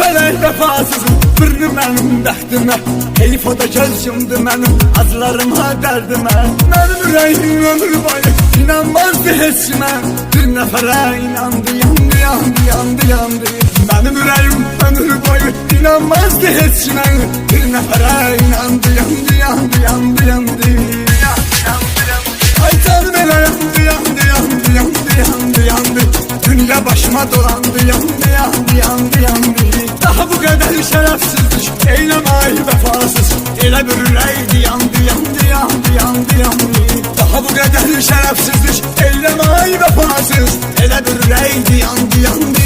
fələk vəfasızım, birini mənim dəxtimə. Heyf o da göz yumdu mənim acılarıma, dərdimə. Mənim ürəyim ömür boyu inanmazdı heç kimə. Bir nəfərə inandı, yandı, yandı, yandı, yandı. Mənim ürəyim ömür boyu inanmazdı heç kimə. Bir nəfərə inandı, yandı, yandı, yandı, yandı. Ay canım elə yandı, yandı, yandı, yandı, yandı, yandı. Dünya başıma dolandı, yandı, yandı, yandı, yandı. Daha bu qədər şərəfsizlik eyləmək vəfasız. Elə bir ürəkdi, yandı, yandı, yandı, yandı, yandı. Daha bu qədər şərəfsizlik eyləmək vəfasız. Elə bir ürəkdi, yandı, yandı,